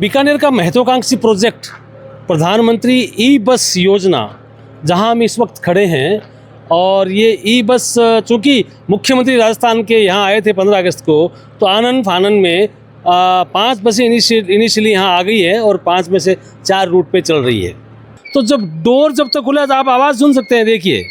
बीकानेर का महत्वाकांक्षी प्रोजेक्ट प्रधानमंत्री ई बस योजना, जहां हम इस वक्त खड़े हैं, और ये ई बस चूँकि मुख्यमंत्री राजस्थान के यहाँ आए थे 15 अगस्त को, तो आनन फानन में 5 बसें इनिशियली यहाँ आ गई है और 5 में से 4 रूट पे चल रही है। तो जब तक खुला तो आप आवाज़ सुन सकते हैं। देखिए,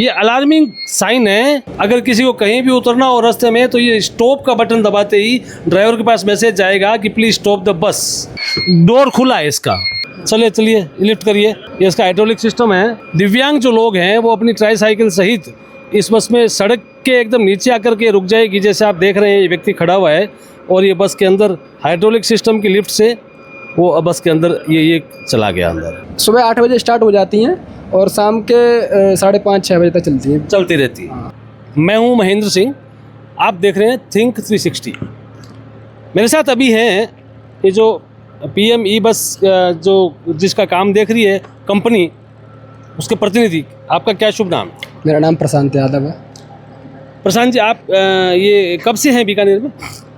ये अलार्मिंग साइन है। अगर किसी को कहीं भी उतरना हो रास्ते में, तो ये स्टॉप का बटन दबाते ही ड्राइवर के पास मैसेज जाएगा कि please stop the bus. Door खुला है इसका। चलिए लिफ्ट करिए। ये इसका हाइड्रोलिक सिस्टम है। दिव्यांग जो लोग हैं वो अपनी ट्राईसाइकिल सहित इस बस में सड़क के एकदम नीचे आकर के रुक जाएगी। जैसे आप देख रहे हैं, ये व्यक्ति खड़ा हुआ है और ये बस के अंदर हाइड्रोलिक सिस्टम की लिफ्ट से वो बस के अंदर ये चला गया अंदर। सुबह 8 बजे स्टार्ट हो जाती हैं और शाम के 5:30-6 बजे तक चलती रहती है। मैं हूं महेंद्र सिंह, आप देख रहे हैं थिंक 360। मेरे साथ अभी हैं ये जो पीएम ई बस जो जिसका काम देख रही है कंपनी, उसके प्रतिनिधि। आपका क्या शुभ नाम? मेरा नाम प्रशांत यादव है। प्रशांत जी, आप ये कब से हैं बीकानेर में?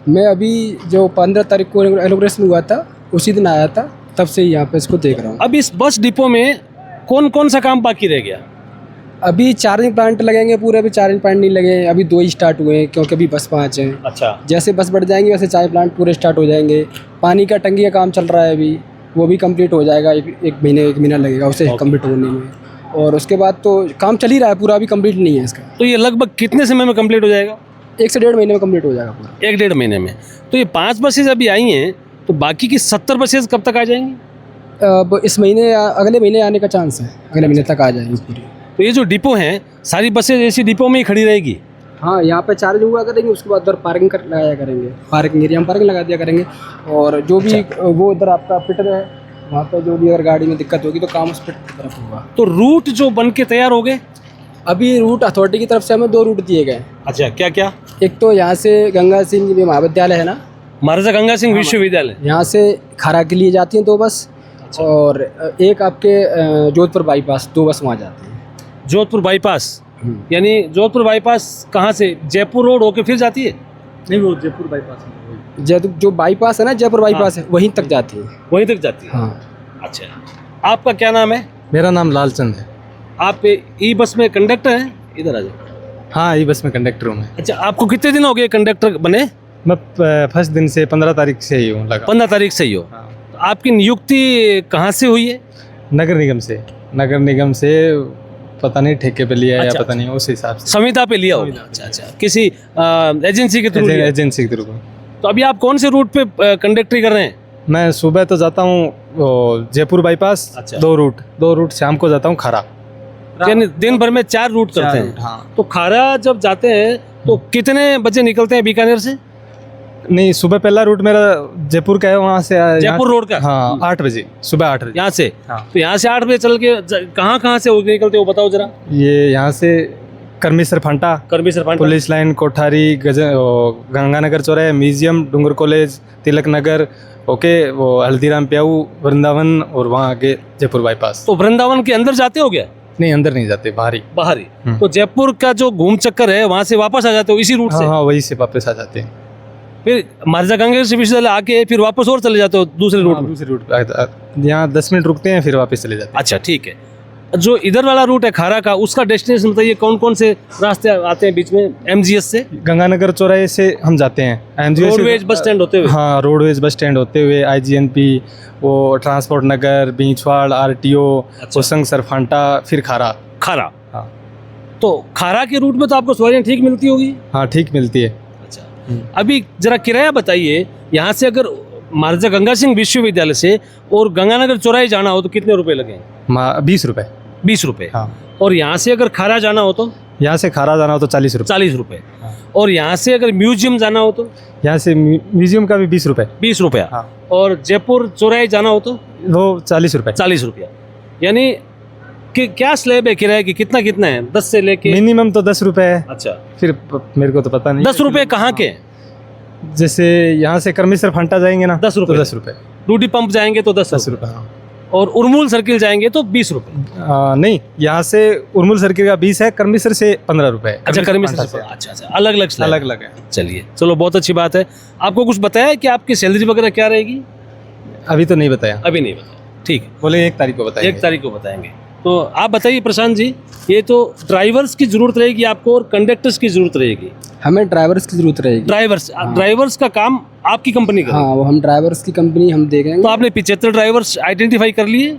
मैं अभी जो 15 तारीख को इनॉग्रेशन हुआ था उसी दिन आया था, तब से ही यहाँ पे इसको देख रहा हूँ। अब इस बस डिपो में कौन सा काम बाकी रह गया? अभी चार्जिंग प्लांट लगेंगे पूरे। अभी चार्जिंग प्लांट नहीं लगे, अभी 2 ही स्टार्ट हुए हैं क्योंकि अभी बस 5 हैं। अच्छा। जैसे बस बढ़ जाएंगे वैसे चार्जिंग प्लांट पूरे स्टार्ट हो जाएंगे। पानी का टंकी का काम चल रहा है अभी, वो भी कंप्लीट हो जाएगा। एक महीना लगेगा उसे कंप्लीट होने में। और उसके बाद तो काम चल ही रहा है पूरा, अभी कंप्लीट नहीं है इसका। तो ये लगभग कितने समय में कंप्लीट हो जाएगा? 1 से 1.5 महीने में कंप्लीट हो जाएगा पूरा। 1-1.5 महीने में। तो ये 5 बसेज अभी आई हैं, तो बाकी की 70 बसेज कब तक आ जाएंगी? अब इस महीने या अगले महीने आने का चांस है, अगले महीने तक आ जाएगी पूरी। तो ये जो डिपो हैं, सारी बसेज ऐसी डिपो में ही खड़ी रहेगी? हाँ, यहाँ पे चार्ज हुआ करेंगे, उसके बाद उधर पार्किंग कर लगाया करेंगे। पार्किंग एरिया में पार्किंग लगा दिया करेंगे। और जो भी वो उधर आपका फिटर है, वहाँ पे जो भी अगर गाड़ी में दिक्कत होगी तो काम उस पर तरफ होगा। तो रूट जो बन के तैयार हो गए? अभी रूट अथॉरिटी की तरफ से हमें 2 रूट दिए गए। अच्छा, क्या? एक तो यहाँ से गंगा सिंह महाविद्यालय है ना, महाराजा गंगा सिंह विश्वविद्यालय, यहाँ से खारा के लिए जाती हैं 2 बस। अच्छा। और एक आपके जोधपुर बाईपास 2 बस वहाँ जाती हैं। जोधपुर बाईपास यानी जोधपुर बाईपास कहाँ से? जयपुर रोड होके फिर जाती है? नहीं, वो जयपुर बाईपास जो बाईपास है ना, जयपुर बाईपास है, वहीं तक जाती है। वहीं तक जाती है। हाँ। अच्छा, आपका क्या नाम है? मेरा नाम लालचंद है। आप ई बस में कंडक्टर हैं? इधर आ जाओ। हाँ, ई बस में कंडक्टर हूँ मैं। अच्छा, आपको कितने दिन हो गए कंडक्टर बने? मैं फर्स्ट दिन से 15 तारीख से ही हूँ लगा। 15 तारीख से ही हो? हाँ। तो आपकी नियुक्ति कहाँ से हुई है? नगर निगम से पता नहीं ठेके पे लिया है या पता नहीं, उस हिसाब से संविदा पे लिया होगा। अच्छा, किसी एजेंसी के थ्रू? एजेंसी के थ्रू। तो अभी आप कौन से रूट पे कंडक्टरी कर रहे हैं? मैं सुबह तो जाता हूँ जयपुर बाईपास। अच्छा। 2 रूट शाम को जाता हूँ खारा। यानी दिन भर में 4 रूट करते हैं। हाँ। तो खारा जब जाते हैं तो कितने बजे निकलते हैं बीकानेर से? नहीं, सुबह पहला रूट मेरा जयपुर का है, वहाँ से जयपुर रोड का? हाँ, 8 बजे, सुबह 8 बजे यहाँ से। हाँ। तो यहाँ से 8 बजे चल के कहाँ से निकलते हो, बताओ जरा। ये यहाँ से करमीसर फांटा, पुलिस लाइन, कोठारी, गंगानगर चौराहे, म्यूजियम, डूंगर कॉलेज, तिलक नगर, ओके, वो हल्दीराम प्याऊ, वृंदावन, और वहाँ आगे जयपुर बाईपास। तो वृंदावन के अंदर जाते हो क्या? नहीं, अंदर नहीं जाते, बाहर ही। तो जयपुर का जो घूम चक्कर है वहाँ से वापस आ जाते हो इसी रूट से? हाँ, वही से वापस आ जाते हैं। फिर महाराजा गंगा सिंह विश्वविद्यालय आके फिर वापस और चले जाते हो दूसरे रूट में? दूसरे रूट पे यहाँ 10 मिनट रुकते हैं, फिर वापस चले जाते हैं। अच्छा, ठीक है। जो इधर वाला रूट है खारा का, उसका डेस्टिनेशन बताइए, कौन से रास्ते आते हैं बीच में? एमजीएस से, गंगानगर चौराहे से हम जाते हैं, एमजीएस रोडवेज बस स्टैंड होते हुए। हाँ, रोडवेज बस स्टैंड होते हुए आईजीएनपी, वो ट्रांसपोर्ट नगर, बींचवाड़, आरटीओ, होसंग सरफांटा, फिर खारा। हाँ। तो खारा के रूट में तो आपको सवारियाँ ठीक मिलती होगी? हाँ, ठीक मिलती है। अच्छा, अभी जरा किराया बताइए, यहाँ से अगर महाराजा गंगा सिंह विश्वविद्यालय से और गंगानगर चौराहे जाना हो तो कितने रुपए लगेंगे? 20 रुपये। 20 रुपये। हाँ। और यहाँ से अगर खारा जाना हो तो? यहाँ से खारा जाना हो तो 40 रुपये। 40 रुपये। हाँ। और यहाँ से अगर म्यूजियम जाना हो तो? यहाँ से म्यूजियम का भी 20 रुपये। 20 रुपया। हाँ। और जयपुर चौराहे जाना हो तो? वो 40 रुपये। 40 रुपया। यानी कि क्या स्लैब है किराए की, कितना है? 10 से लेके मिनिमम तो 10 रुपये है। अच्छा, फिर मेरे को तो पता नहीं। 10 रुपये कहाँ के? जैसे यहाँ से करमीसर फांटा जाएंगे ना, 10 रुपये। तो 10 रुपये। रूडी पंप जाएंगे तो 10 रुपये। हाँ। और उर्मूल सर्किल जाएंगे तो 20 रुपये। नहीं, यहाँ से उर्मूल सर्किल का 20 है, करमीसर से 15 रुपये। अच्छा, करमीसर से। अच्छा, अलग अलग है। चलिए, चलो, बहुत अच्छी बात है। आपको कुछ बताया कि आपकी सैलरी वगैरह क्या रहेगी? अभी तो नहीं बताया, अभी नहीं बताया, ठीक है, बोले 1 तारीख को बताएंगे। 1 तारीख को बताएंगे। तो आप बताइए प्रशांत जी, ये तो ड्राइवर्स की ज़रूरत रहेगी आपको और कंडक्टर्स की ज़रूरत रहेगी। हमें ड्राइवर्स की ज़रूरत रहेगी। ड्राइवर्स का काम आपकी कंपनी का, हाँ, वो हम ड्राइवर्स की कंपनी हम देखेंगे। तो आपने 75 ड्राइवर्स आइडेंटिफाई कर लिए?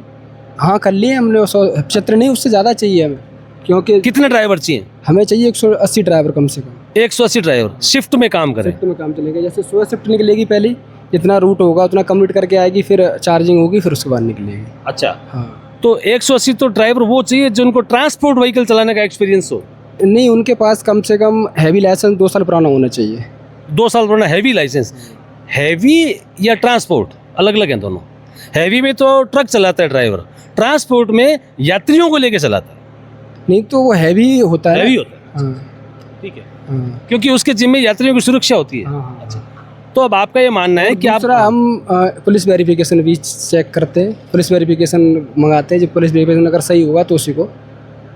हाँ, कर लिए हमने। 175 नहीं, उससे ज़्यादा चाहिए हमें, क्योंकि कितने ड्राइवर चाहिए? हमें चाहिए 180 ड्राइवर कम से कम। 180 ड्राइवर शिफ्ट में काम करें। शिफ्ट में काम चलेगा, जैसे सुबह शिफ्ट निकलेगी पहले, जितना रूट होगा उतना कंप्लीट करके आएगी, फिर चार्जिंग होगी, फिर उसके बाद निकलेगी। अच्छा, हाँ, तो 180 तो ड्राइवर वो चाहिए जिनको ट्रांसपोर्ट व्हीकल चलाने का एक्सपीरियंस हो। नहीं, उनके पास कम से कम हैवी लाइसेंस 2 साल पुराना होना चाहिए। 2 साल पुराना हैवी लाइसेंस। हैवी या ट्रांसपोर्ट अलग अलग हैं दोनों। हैवी में तो ट्रक चलाता है ड्राइवर, ट्रांसपोर्ट में यात्रियों को लेके चलाता है। नहीं तो वो हैवी होता है। हैवी होता है, हाँ, ठीक है, हाँ, क्योंकि उसके जिम्मे यात्रियों की सुरक्षा होती है। हाँ, हाँ। तो अब आपका ये मानना है कि आप, दूसरा हम पुलिस वेरिफिकेशन भी चेक करते हैं, पुलिस वेरिफिकेशन मंगाते हैं। जब पुलिस वेरिफिकेशन अगर सही होगा तो उसी को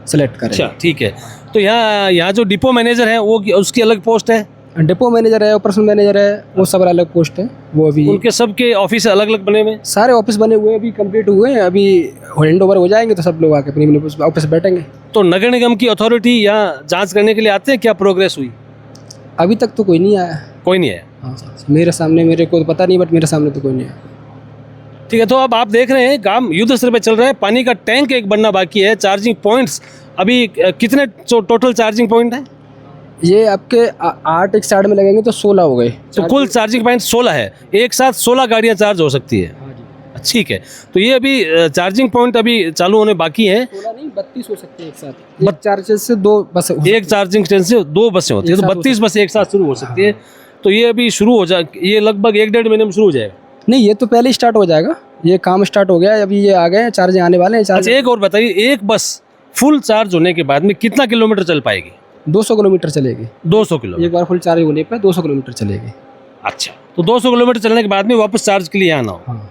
सेलेक्ट करें। अच्छा ठीक है। तो यहाँ जो डिपो मैनेजर है वो उसकी अलग पोस्ट है, डिपो मैनेजर है, ऑपरेशन मैनेजर है, वो सब अलग पोस्ट है। वो अभी उनके सबके ऑफिस अलग अलग बने हुए हैं। सारे ऑफिस बने हुए हैं, अभी कंप्लीट हुए हैं। अभी हैंड ओवर हो जाएंगे तो सब लोग आके अपनी अपनी ऑफिस बैठेंगे। तो नगर निगम की अथॉरिटी यहाँ जांच करने के लिए आते हैं, क्या प्रोग्रेस हुई? अभी तक तो कोई नहीं आया। कोई नहीं आया। हाँ, मेरे सामने, मेरे को तो पता नहीं, बट मेरे सामने तो कोई नहीं आया। ठीक है, तो अब आप देख रहे हैं काम युद्ध स्तर पे चल रहा है। पानी का टैंक एक बनना बाकी है। चार्जिंग पॉइंट्स अभी कितने टोटल चार्जिंग पॉइंट है? ये आपके 8 एक साइड में लगेंगे तो 16 हो गए। तो कुल चार्जिंग पॉइंट 16 है, एक साथ 16 गाड़ियाँ चार्ज हो सकती है। ठीक है, तो ये अभी चार्जिंग पॉइंट अभी चालू होने बाकी हैं। 16 नहीं, 32 हो सकते हैं एक साथ। एक चार्जर से 2 बस, एक चार्जिंग स्टेशन से 2 बसें होती है, तो 32 बसें एक साथ शुरू हो सकती है। तो ये अभी शुरू हो जाए, ये लगभग 1-1.5 महीने में शुरू हो जाएगा। नहीं, ये तो पहले ही स्टार्ट हो जाएगा। ये काम स्टार्ट हो गया है, अभी ये आ गए हैं, चार्जिंग आने वाले हैं। अच्छा, चार्ज एक और बताइए, एक बस फुल चार्ज होने के बाद में कितना किलोमीटर चल पाएगी? 200 किलोमीटर चलेगी। 200 किलोमीटर एक बार फुल चार्ज होने पर 200 किलोमीटर चलेगी। अच्छा, तो 200 किलोमीटर चलने के बाद में वापस चार्ज के लिए आना हो। हाँ,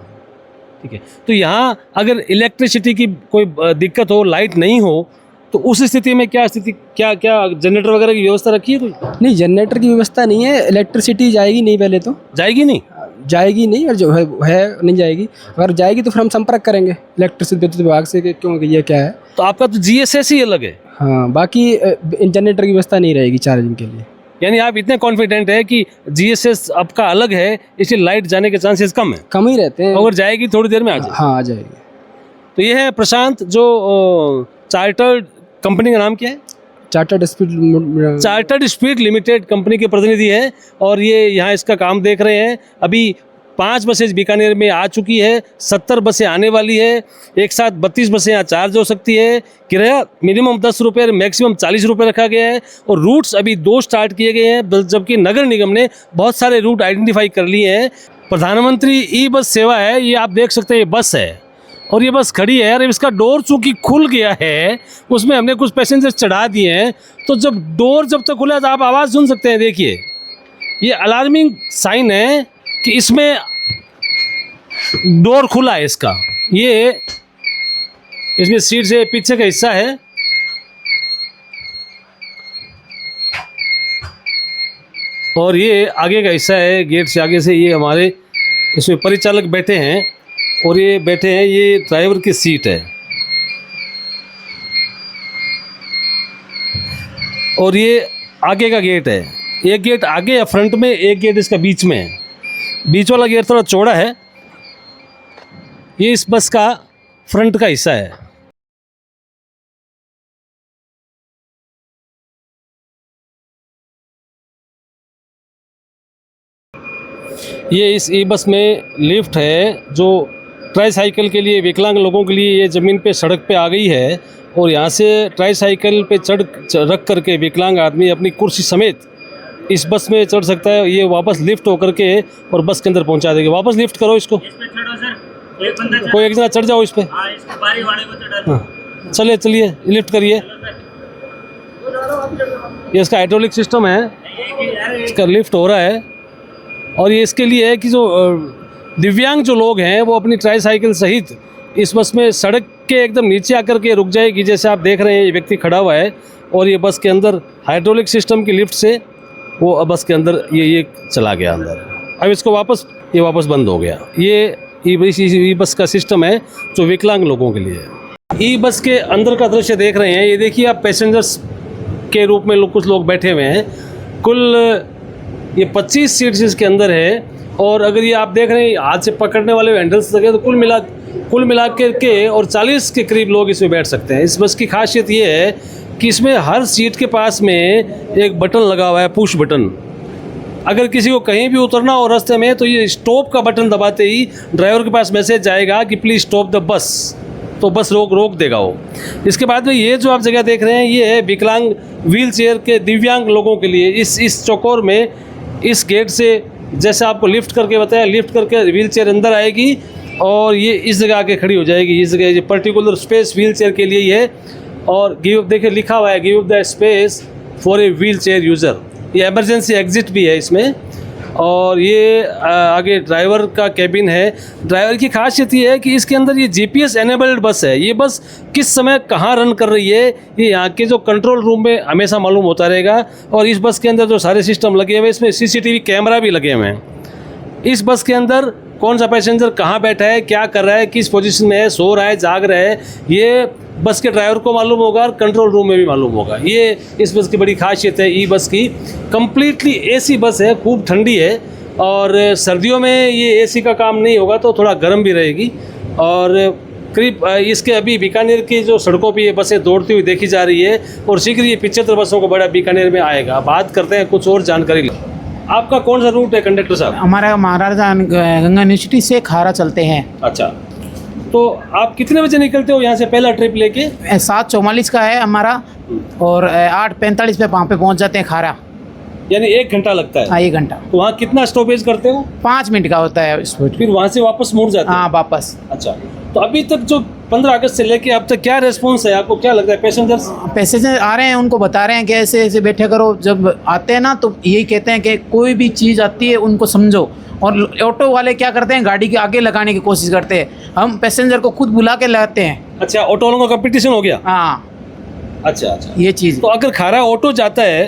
ठीक है, तो यहाँ अगर इलेक्ट्रिसिटी की कोई दिक्कत हो, लाइट नहीं हो, तो उस स्थिति में क्या स्थिति, क्या जनरेटर वगैरह की व्यवस्था रखी है कोई? नहीं, जनरेटर की व्यवस्था नहीं है। इलेक्ट्रिसिटी जाएगी नहीं, पहले तो जाएगी नहीं। और जो है नहीं जाएगी। अगर जाएगी तो फिर हम संपर्क करेंगे इलेक्ट्रिसिटी विद्युत विभाग से कि क्यों ये क्या है। तो आपका तो GSS ही अलग है। हाँ, बाकी जनरेटर की व्यवस्था नहीं रहेगी चार्जिंग के लिए। यानी आप इतने कॉन्फिडेंट है कि GSS आपका अलग है, इसलिए लाइट जाने के चांसेस कम है। कम ही रहते हैं। अगर जाएगी थोड़ी देर में आ जाए। हाँ, आ जाएगी। तो ये है प्रशांत, जो चार्टर्ड कंपनी का नाम क्या है? चार्टर्ड स्पीड लिमिटेड कंपनी के प्रतिनिधि हैं, और ये यहाँ इसका काम देख रहे हैं। अभी 5 बसें बीकानेर में आ चुकी है, 70 बसें आने वाली है। एक साथ 32 बसें यहाँ चार्ज हो सकती है। किराया मिनिमम 10 रुपये, मैक्सिमम 40 रुपये रखा गया है। और रूट्स अभी 2 स्टार्ट किए गए हैं, जबकि नगर निगम ने बहुत सारे रूट आइडेंटिफाई कर लिए हैं। प्रधानमंत्री ई बस सेवा है, ये आप देख सकते हैं, ये बस है और ये बस खड़ी है। और इसका डोर चूँकि खुल गया है, उसमें हमने कुछ पैसेंजर चढ़ा दिए हैं। तो जब डोर जब तक खुला तो आप आवाज़ सुन सकते हैं। देखिए, ये अलार्मिंग साइन है कि इसमें डोर खुला है इसका। ये इसमें सीट से पीछे का हिस्सा है, और ये आगे का हिस्सा है, गेट से आगे से। ये हमारे इसमें परिचालक बैठे हैं, और ये बैठे हैं, ये ड्राइवर की सीट है। और ये आगे का गेट है। एक गेट आगे है फ्रंट में, एक गेट इसका बीच में है। बीच वाला गेट थोड़ा चौड़ा है। ये इस बस का फ्रंट का हिस्सा है। ये इस ई बस में लिफ्ट है, जो ट्राईसाइकिल के लिए, विकलांग लोगों के लिए ये ज़मीन पे सड़क पे आ गई है। और यहाँ से ट्राईसाइकिल पे रख करके विकलांग आदमी अपनी कुर्सी समेत इस बस में चढ़ सकता है। ये वापस लिफ्ट होकर के और बस के अंदर पहुँचा देगी। वापस लिफ्ट करो इसको, कोई एक जना चढ़ जाओ इस पर। हाँ, चलिए लिफ्ट करिए। ये इसका हाइड्रोलिक सिस्टम है, इसका लिफ्ट हो रहा है। और ये इसके लिए है कि जो दिव्यांग जो लोग हैं वो अपनी ट्राईसाइकिल सहित इस बस में सड़क के एकदम नीचे आकर के रुक जाएगी। जैसे आप देख रहे हैं, ये व्यक्ति खड़ा हुआ है और ये बस के अंदर हाइड्रोलिक सिस्टम की लिफ्ट से वो बस के अंदर ये चला गया अंदर। अब इसको वापस बंद हो गया। ये ई बस का सिस्टम है जो विकलांग लोगों के लिए है। ई बस के अंदर का दृश्य देख रहे हैं, ये देखिए आप पैसेंजर्स के रूप में कुछ लोग बैठे हुए हैं। कुल ये 25 सीट्स इसके अंदर है और अगर ये आप देख रहे हैं हाथ से पकड़ने वाले हैंडल्स लगे तो कुल मिला के और 40 के करीब लोग इसमें बैठ सकते हैं। इस बस की खासियत ये है कि इसमें हर सीट के पास में एक बटन लगा हुआ है, पुश बटन। अगर किसी को कहीं भी उतरना हो रास्ते में तो ये स्टॉप का बटन दबाते ही ड्राइवर के पास मैसेज जाएगा कि प्लीज़ स्टॉप द बस, तो बस रोक देगा वो। इसके बाद में ये जो आप जगह देख रहे हैं ये है विकलांग व्हील चेयर के दिव्यांग लोगों के लिए। इस चौकोर में इस गेट से जैसे आपको लिफ्ट करके बताया, लिफ्ट करके व्हील चेयर अंदर आएगी और ये इस जगह आके खड़ी हो जाएगी। इस जगह ये पर्टिकुलर स्पेस व्हील चेयर के लिए ही है और देखिए लिखा हुआ है give the space for a wheel chair user. ये इमरजेंसी एग्जिट भी है इसमें और ये आगे ड्राइवर का कैबिन है। ड्राइवर की खासियत ये है कि इसके अंदर ये जीपीएस एनेबल्ड बस है। ये बस किस समय कहाँ रन कर रही है ये यहाँ के जो कंट्रोल रूम में हमेशा मालूम होता रहेगा। और इस बस के अंदर जो सारे सिस्टम लगे हुए हैं इसमें सीसीटीवी कैमरा भी लगे हुए हैं। इस बस के अंदर कौन सा पैसेंजर कहाँ बैठा है, क्या कर रहा है, किस पोजीशन में है, सो रहा है, जाग रहा है, ये बस के ड्राइवर को मालूम होगा और कंट्रोल रूम में भी मालूम होगा। ये इस बस की बड़ी खासियत है ई बस की। कम्प्लीटली एसी बस है, खूब ठंडी है और सर्दियों में ये एसी का काम नहीं होगा तो थोड़ा गर्म भी रहेगी। और करीब इसके अभी बीकानेर की जो सड़कों पे ये बसें दौड़ती हुई देखी जा रही है और शीघ्र ये 75 बसों को बड़ा बीकानेर में आएगा। बात करते हैं कुछ और जानकारी। आपका कौन सा रूट है कंडक्टर साहब? हमारा महाराजा गंगा यूनिवर्सिटी से खारा चलते हैं। अच्छा, तो आप कितने बजे निकलते हो यहाँ से पहला ट्रिप लेके? 7:44 का है हमारा और 8:45 पे वहाँ पे पहुँच जाते हैं खारा। यानी 1 घंटा लगता है? हाँ, 1 घंटा। तो वहाँ कितना स्टॉपेज करते हो? 5 मिनट का होता है स्पॉट। फिर वहाँ से वापस मुड़ जाते हैं? हाँ, वापस। अच्छा, तो अभी तक जो 15 अगस्त से लेके अब तक क्या रिस्पॉन्स है, आपको क्या लगता है? पैसेंजर आ रहे हैं, उनको बता रहे हैं कि ऐसे ऐसे बैठे करो। जब आते हैं ना तो यही कहते हैं कि कोई भी चीज़ आती है उनको समझो। और ऑटो वाले क्या करते हैं, गाड़ी के आगे लगाने की कोशिश करते हैं। हम पैसेंजर को खुद बुला के लाते हैं। अच्छा, ऑटो वालों का कंपटीशन हो गया? हाँ। अच्छा, ये चीज़। तो अगर खारा ऑटो जाता है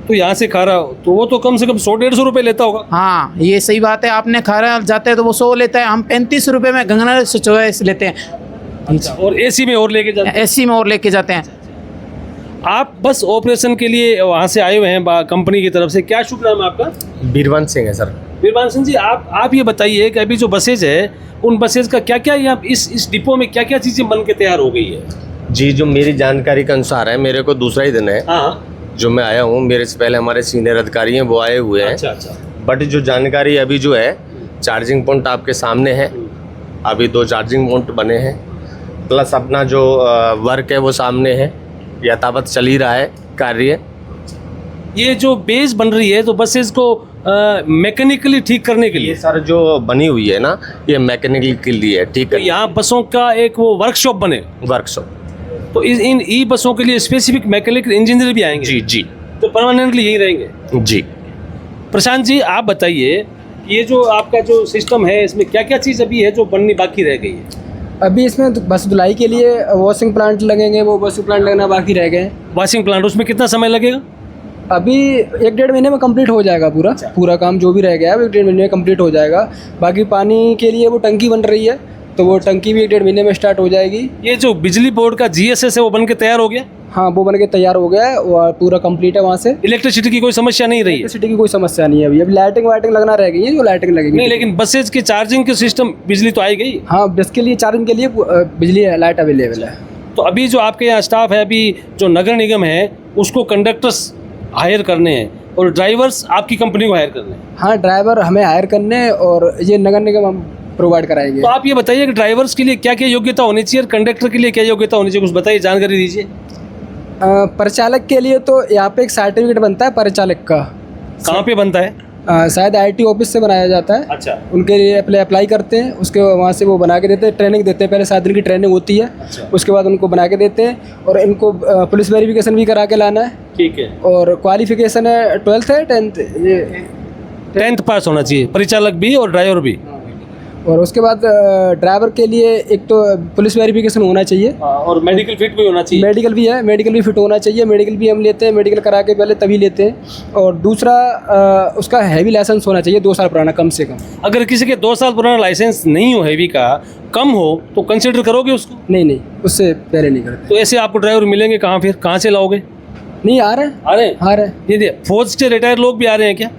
तो यहाँ से खारा तो वो तो कम से कम 100-150 रुपये लेता होगा? हाँ, ये सही बात है। आपने खारा जाते हैं तो वो 100 लेता है, हम 35 रुपये में गंगानगर से 24 लेते हैं। अच्छा, और एसी में और लेके जाते हैं? एसी में और लेके जाते हैं। आप बस ऑपरेशन के लिए वहाँ से आए हुए हैं कंपनी की तरफ से, क्या शुभ नाम है आपका? बीरवंश सिंह है सर। बीरवंश सिंह जी, आप ये बताइए कि अभी जो बसेज है उन बसेज का क्या क्या यहाँ इस डिपो में क्या क्या चीज़ें बन के तैयार हो गई है? जी, जो मेरी जानकारी के अनुसार है, मेरे को दूसरा ही दिन है जो मैं आया हूँ। मेरे से पहले हमारे सीनियर अधिकारी हैं वो आए हुए हैं। अच्छा। बट जो जानकारी अभी जो है, चार्जिंग पॉइंट आपके सामने है। अभी 2 चार्जिंग पॉइंट बने हैं, प्लस अपना जो वर्क है वो सामने है, यथावत चल ही रहा है कार्य। ये जो बेस बन रही है तो बसेज को मैकेनिकली ठीक करने के लिए? ये सर जो बनी हुई है ना, ये मैकेनिकल के लिए है, ठीक तो है। यहाँ बसों का एक वो वर्कशॉप बने? वर्कशॉप। तो इन ई बसों के लिए स्पेसिफिक मैकेनिकल इंजीनियर भी आएंगे? जी। तो परमानेंटली यहीं रहेंगे? जी। प्रशांत जी, आप बताइए ये जो आपका जो सिस्टम है इसमें क्या क्या चीज़ अभी है जो बननी बाकी रह गई है? अभी इसमें बस धुलाई के लिए वॉशिंग प्लांट लगेंगे, वो वॉशिंग प्लांट लगना बाकी रह गए। वॉशिंग प्लांट, उसमें कितना समय लगेगा? अभी 1-1.5 महीने में कंप्लीट हो जाएगा पूरा काम जो भी रह गया है 1-1.5 महीने में कंप्लीट हो जाएगा। बाकी पानी के लिए वो टंकी बन रही है तो वो टंकी भी 1-1.5 महीने में स्टार्ट हो जाएगी। ये जो बिजली बोर्ड का GSS है वो बन के तैयार हो गया? हाँ, वो बन के तैयार हो गया है, वो पूरा कंप्लीट है। वहाँ से इलेक्ट्रिसिटी की कोई समस्या नहीं रही है? इलेक्ट्रिसिटी की कोई समस्या नहीं है अभी लाइटिंग वाइटिंग लगना रह गई है, जो लाइटिंग लगेगी। नहीं, लेकिन बसेज के चार्जिंग के सिस्टम बिजली तो आई गई? हाँ, बस के लिए चार्जिंग के लिए बिजली है, लाइट अवेलेबल है। तो अभी जो आपके यहाँ स्टाफ है, अभी जो नगर निगम है उसको कंडक्टर्स हायर करने हैं और ड्राइवर्स आपकी कंपनी को हायर करने हैं? हाँ, ड्राइवर हमें हायर करने और ये नगर निगम हम प्रोवाइड कराएंगे। तो आप ये बताइए कि ड्राइवर्स के लिए क्या क्या योग्यता होनी चाहिए और कंडक्टर के लिए क्या योग्यता होनी चाहिए, कुछ बताइए, जानकारी दीजिए। परिचालक के लिए तो यहाँ पे एक सर्टिफिकेट बनता है परिचालक का। कहाँ पे बनता है? शायद IT ऑफिस से बनाया जाता है। अच्छा। उनके लिए अप्लाई करते हैं, उसके वहाँ से वो बना के देते हैं, ट्रेनिंग देते हैं। पहले 7 दिन की ट्रेनिंग होती है। अच्छा। उसके बाद उनको बना के देते हैं और इनको पुलिस वेरिफिकेशन भी करा के लाना है। ठीक है। और क्वालिफिकेशन है 12th है 10th, ये 10th पास होना चाहिए, परिचालक भी और ड्राइवर भी। और उसके बाद ड्राइवर के लिए एक तो पुलिस वेरिफिकेशन होना चाहिए, और मेडिकल फिट भी होना चाहिए। मेडिकल भी है, मेडिकल भी फिट होना चाहिए, मेडिकल भी हम लेते हैं, मेडिकल करा के पहले तभी लेते हैं। और दूसरा उसका हैवी लाइसेंस होना चाहिए 2 साल पुराना कम से कम। अगर किसी के 2 साल पुराना लाइसेंस नहीं हो, हैवी का कम हो, तो कंसिडर करोगे उसको? नहीं, उससे पहले नहीं करते। तो ऐसे आपको ड्राइवर मिलेंगे कहाँ, फिर कहाँ से लाओगे? नहीं आ रहे हैं, आ रहे हैं? आ रहे हैं। ये फौज से रिटायर लोग भी आ रहे हैं क्या?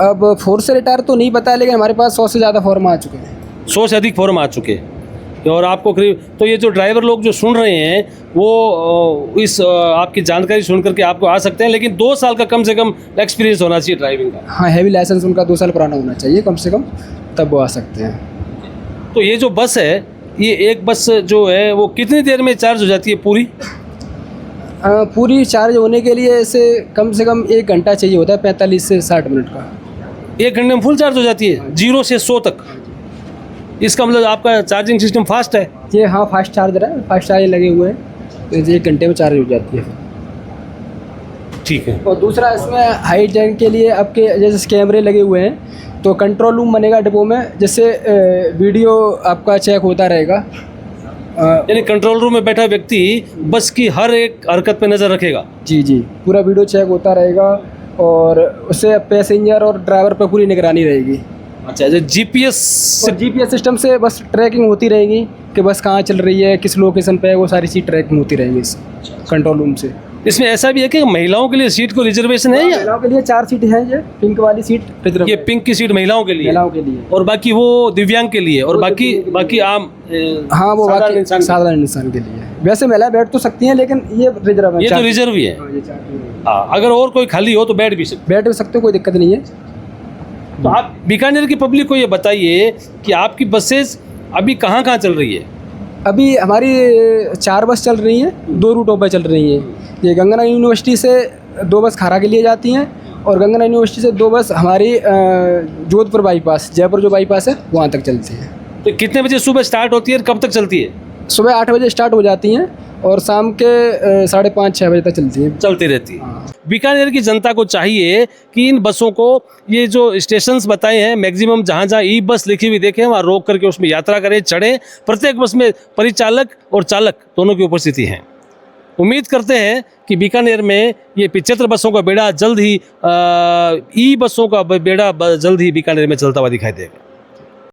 अब फोर्स से रिटायर तो नहीं पता है, लेकिन हमारे पास 100 से ज़्यादा फॉर्म आ चुके हैं। 100 से अधिक फॉर्म आ चुके हैं। और आपको करीब, तो ये जो ड्राइवर लोग जो सुन रहे हैं वो इस आपकी जानकारी सुन करके आपको आ सकते हैं, लेकिन 2 साल का कम से कम एक्सपीरियंस होना चाहिए ड्राइविंग का। हाँ, हैवी लाइसेंस उनका 2 साल पुराना होना चाहिए कम से कम, तब वो आ सकते हैं। तो ये जो बस है, ये एक बस जो है वो कितनी देर में चार्ज हो जाती है पूरी? पूरी चार्ज होने के लिए ऐसे कम से कम 1 घंटा चाहिए होता है, 45 से 60 मिनट का। 1 घंटे में फुल चार्ज हो जाती है 0 से 100 तक? इसका मतलब आपका चार्जिंग सिस्टम फास्ट है? ये हाँ, फास्ट चार्जर है, फास्ट चार्जर लगे हुए हैं, तो 1 घंटे में चार्ज हो जाती है। ठीक है। और दूसरा इसमें हाइट जैन के लिए आपके जैसे कैमरे लगे हुए हैं, तो कंट्रोल रूम बनेगा डिपो में, जिससे वीडियो आपका चेक होता रहेगा। यानी कंट्रोल रूम में बैठा व्यक्ति बस की हर एक हरकत पे नज़र रखेगा? जी, पूरा वीडियो चेक होता रहेगा, और उससे पैसेंजर और ड्राइवर पर पूरी निगरानी रहेगी। अच्छा, जो जीपीएस जीपीएस सिस्टम से बस ट्रैकिंग होती रहेगी कि बस कहाँ चल रही है, किस लोकेशन पे है, वो सारी चीज़ ट्रैकिंग होती रहेगी इस कंट्रोल रूम से। इसमें ऐसा भी है कि महिलाओं के लिए सीट को रिजर्वेशन है या? महिलाओं के लिए 4 सीट हैं, ये पिंक वाली सीट रिजर्व ये पिंक की सीट महिलाओं के लिए, महिलाओं के लिए, और बाकी वो दिव्यांग के लिए, और वो बाकी आम हाँ, वो साधारण बाकी इंसान के लिए। साधारण इंसान के लिए। वैसे महिला बैठ तो सकती हैं, लेकिन ये रिजर्व है, ये तो 4 रिजर्व ही है। हाँ, ये 4 सीट। हाँ, अगर और कोई खाली हो तो बैठ भी सकते। बैठ भी सकते हो, कोई दिक्कत नहीं है। तो आप बीकानेर की पब्लिक को ये बताइए कि आपकी बसेस अभी कहाँ कहाँ चल रही है? अभी हमारी 4 बस चल रही हैं, 2 रूटों पर चल रही हैं। ये गंगा यूनिवर्सिटी से 2 बस खारा के लिए जाती हैं, और गंगा यूनिवर्सिटी से 2 बस हमारी जोधपुर बाईपास, जयपुर जो बाईपास है वहाँ तक चलती हैं। तो कितने बजे सुबह स्टार्ट होती है और कब तक चलती है? सुबह 8 बजे स्टार्ट हो जाती हैं, और शाम के 5:30-6 बजे तक चलती हैं। चलती रहती है। बीकानेर की जनता को चाहिए कि इन बसों को, ये जो स्टेशंस बताए हैं, मैक्सिमम जहाँ जहाँ ई बस लिखी हुई देखें वहाँ रोक करके उसमें यात्रा करें, चढ़ें। प्रत्येक बस में परिचालक और चालक दोनों की उपस्थिति है। उम्मीद करते हैं कि बीकानेर में ये 75 बसों का बेड़ा जल्द ही, ई बसों का बेड़ा जल्द ही बीकानेर में चलता हुआ दिखाई देगा।